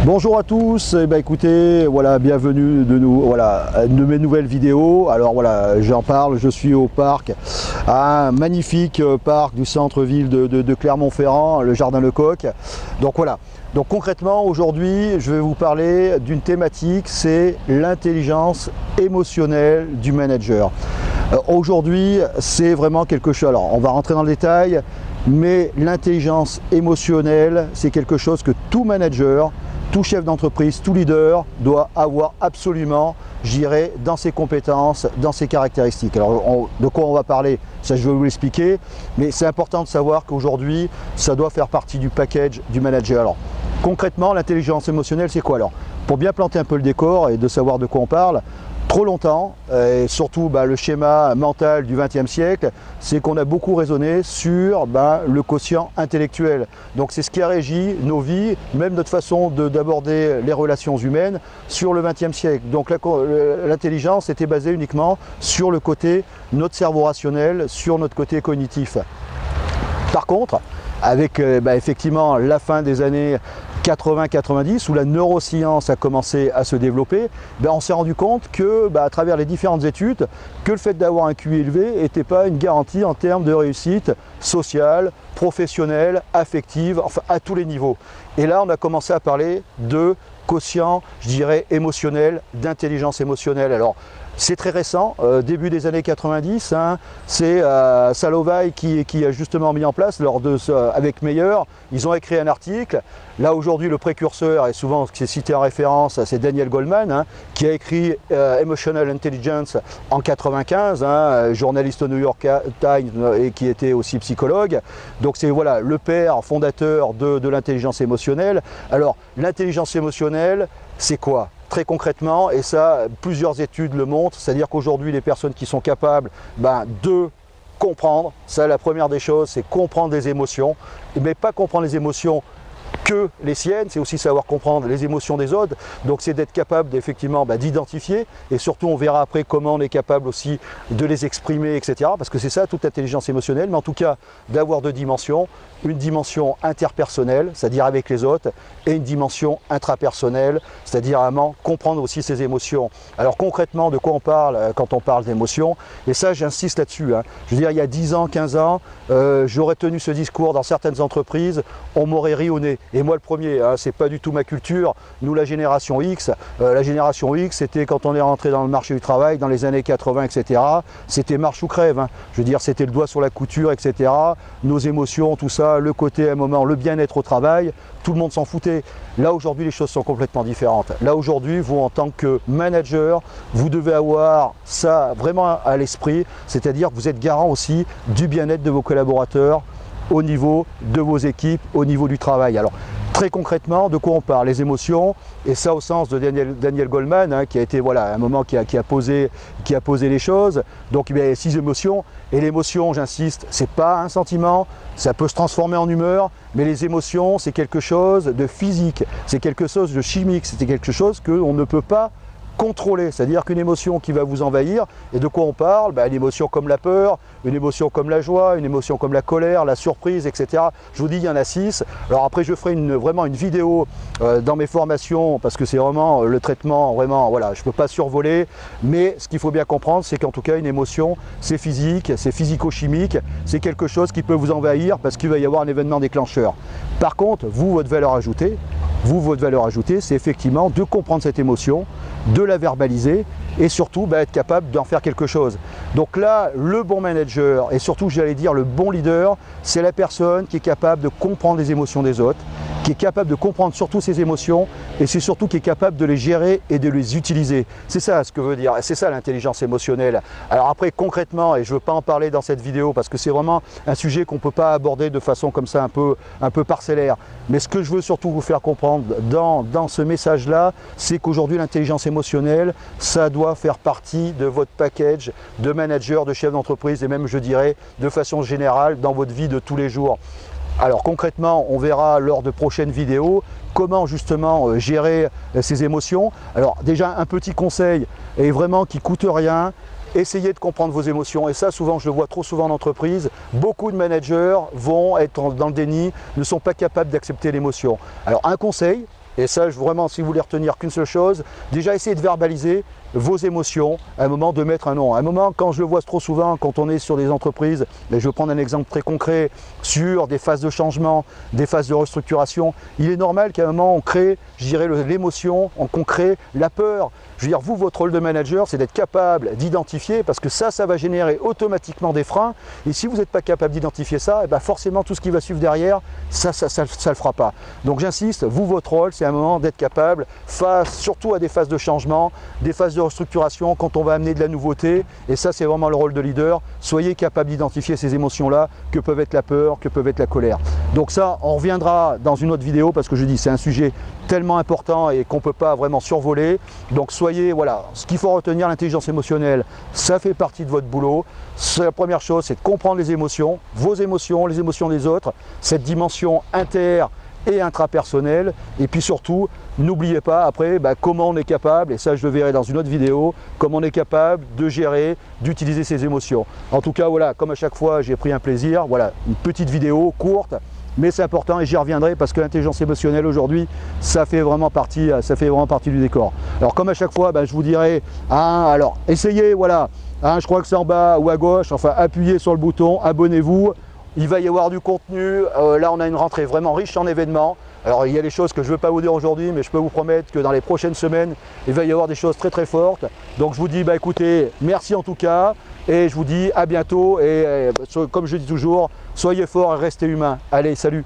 Bonjour à tous, écoutez, voilà, bienvenue de mes nouvelles vidéos. Alors voilà, j'en parle, je suis au parc, un magnifique parc du centre-ville de Clermont-Ferrand, le Jardin Lecoq. Donc voilà, donc concrètement aujourd'hui je vais vous parler d'une thématique, c'est l'intelligence émotionnelle du manager. Aujourd'hui c'est vraiment quelque chose, alors on va rentrer dans le détail, mais l'intelligence émotionnelle c'est quelque chose que tout manager, tout chef d'entreprise, tout leader doit avoir absolument, je dirais, dans ses compétences, dans ses caractéristiques. Alors, de quoi on va parler, ça je vais vous l'expliquer, mais c'est important de savoir qu'aujourd'hui, ça doit faire partie du package du manager. Alors, concrètement, l'intelligence émotionnelle, c'est quoi alors? Pour bien planter un peu le décor et de savoir de quoi on parle, trop longtemps, et surtout le schéma mental du XXe siècle, c'est qu'on a beaucoup raisonné sur le quotient intellectuel. Donc c'est ce qui a régi nos vies, même notre façon d'aborder les relations humaines sur le XXe siècle. Donc l'intelligence était basée uniquement sur le côté, notre cerveau rationnel, sur notre côté cognitif. Par contre, avec effectivement la fin des années 80-90, où la neuroscience a commencé à se développer, on s'est rendu compte que, à travers les différentes études, que le fait d'avoir un QI élevé n'était pas une garantie en termes de réussite sociale, professionnelle, affective, enfin à tous les niveaux. Et là, on a commencé à parler de quotient, je dirais, émotionnel, d'intelligence émotionnelle. Alors, c'est très récent, début des années 90, c'est Salovey qui a justement mis en place, avec Meyer, ils ont écrit un article. Là aujourd'hui le précurseur, et souvent qui est cité en référence, c'est Daniel Goleman, qui a écrit Emotional Intelligence en 95, journaliste au New York Times et qui était aussi psychologue. Donc c'est voilà, le père fondateur de l'intelligence émotionnelle. Alors l'intelligence émotionnelle, c'est quoi ? Très concrètement, et ça, plusieurs études le montrent, c'est-à-dire qu'aujourd'hui, les personnes qui sont capables de comprendre, ça, la première des choses, c'est comprendre les émotions, mais pas comprendre les émotions que les siennes, c'est aussi savoir comprendre les émotions des autres. Donc c'est d'être capable effectivement d'identifier, et surtout on verra après comment on est capable aussi de les exprimer, etc. Parce que c'est ça toute intelligence émotionnelle, mais en tout cas d'avoir deux dimensions, une dimension interpersonnelle, c'est-à-dire avec les autres, et une dimension intrapersonnelle, c'est-à-dire vraiment comprendre aussi ses émotions. Alors concrètement, de quoi on parle quand on parle d'émotions? Et ça, j'insiste là-dessus. Je veux dire, il y a 10 ans, 15 ans, j'aurais tenu ce discours dans certaines entreprises, on m'aurait ri au nez. Et moi le premier, c'est pas du tout ma culture. Nous, la génération X, c'était quand on est rentré dans le marché du travail, dans les années 80, etc. C'était marche ou crève. Je veux dire, c'était le doigt sur la couture, etc. Nos émotions, tout ça, le côté à un moment, le bien-être au travail, tout le monde s'en foutait. Là aujourd'hui les choses sont complètement différentes. Là aujourd'hui vous en tant que manager, vous devez avoir ça vraiment à l'esprit, c'est-à-dire que vous êtes garant aussi du bien-être de vos collaborateurs au niveau de vos équipes, au niveau du travail. Alors très concrètement, de quoi on parle? Les émotions, et ça au sens de Daniel Goleman, qui a été à un moment qui a posé les choses. Donc 6 émotions, et l'émotion, j'insiste, c'est pas un sentiment, ça peut se transformer en humeur, mais les émotions, c'est quelque chose de physique, c'est quelque chose de chimique, c'est quelque chose qu'on ne peut pas contrôler, c'est-à-dire qu'une émotion qui va vous envahir, et de quoi on parle? Une émotion comme la peur, une émotion comme la joie, une émotion comme la colère, la surprise, etc. Je vous dis, il y en a 6. Alors après, je ferai vraiment une vidéo dans mes formations, parce que c'est vraiment le traitement, je ne peux pas survoler, mais ce qu'il faut bien comprendre, c'est qu'en tout cas, une émotion, c'est physique, c'est physico-chimique, c'est quelque chose qui peut vous envahir, parce qu'il va y avoir un événement déclencheur. Par contre, votre valeur ajoutée, c'est effectivement de comprendre cette émotion, de la verbaliser et surtout être capable d'en faire quelque chose. Donc là, le bon manager et surtout, j'allais dire, le bon leader, c'est la personne qui est capable de comprendre les émotions des autres, qui est capable de comprendre surtout ses émotions et c'est surtout qui est capable de les gérer et de les utiliser. C'est ça ce que veut dire, c'est ça l'intelligence émotionnelle. Alors après concrètement, et je ne veux pas en parler dans cette vidéo parce que c'est vraiment un sujet qu'on ne peut pas aborder de façon comme ça un peu parcellaire, mais ce que je veux surtout vous faire comprendre dans ce message-là, c'est qu'aujourd'hui l'intelligence émotionnelle, ça doit faire partie de votre package de manager, de chef d'entreprise et même je dirais de façon générale dans votre vie de tous les jours. Alors concrètement, on verra lors de prochaines vidéos comment justement gérer ces émotions. Alors déjà un petit conseil et vraiment qui coûte rien, essayez de comprendre vos émotions et ça souvent je le vois trop souvent en entreprise, beaucoup de managers vont être dans le déni, ne sont pas capables d'accepter l'émotion. Alors un conseil, Et ça, vraiment, si vous voulez retenir qu'une seule chose, déjà essayez de verbaliser vos émotions, à un moment de mettre un nom. À un moment, quand je le vois trop souvent, quand on est sur des entreprises, et je vais prendre un exemple très concret, sur des phases de changement, des phases de restructuration, il est normal qu'à un moment on crée, je dirais, l'émotion, qu'on crée la peur. Je veux dire, vous, votre rôle de manager, c'est d'être capable d'identifier, parce que ça va générer automatiquement des freins. Et si vous n'êtes pas capable d'identifier ça, et bien forcément tout ce qui va suivre derrière, ça le fera pas. Donc j'insiste, vous, votre rôle, c'est à un moment d'être capable, surtout à des phases de changement, des phases de restructuration, quand on va amener de la nouveauté. Et ça, c'est vraiment le rôle de leader. Soyez capable d'identifier ces émotions-là, que peuvent être la peur, que peuvent être la colère. Donc ça, on reviendra dans une autre vidéo, parce que je dis, c'est un sujet tellement important et qu'on ne peut pas vraiment survoler. Donc soyez, voilà, ce qu'il faut retenir, l'intelligence émotionnelle, ça fait partie de votre boulot. La première chose, c'est de comprendre les émotions, vos émotions, les émotions des autres, cette dimension inter et intrapersonnelle. Et puis surtout, n'oubliez pas après comment on est capable, et ça je le verrai dans une autre vidéo, comment on est capable de gérer, d'utiliser ses émotions. En tout cas, voilà, comme à chaque fois, j'ai pris un plaisir. Voilà, une petite vidéo courte, mais c'est important et j'y reviendrai parce que l'intelligence émotionnelle aujourd'hui, ça fait vraiment partie du décor. Alors comme à chaque fois, je vous dirai, alors essayez, voilà, je crois que c'est en bas ou à gauche, enfin appuyez sur le bouton, abonnez-vous. Il va y avoir du contenu, là on a une rentrée vraiment riche en événements. Alors il y a des choses que je ne veux pas vous dire aujourd'hui, mais je peux vous promettre que dans les prochaines semaines, il va y avoir des choses très très fortes. Donc je vous dis, écoutez, merci en tout cas, et je vous dis à bientôt, et comme je dis toujours, soyez forts et restez humains. Allez, salut!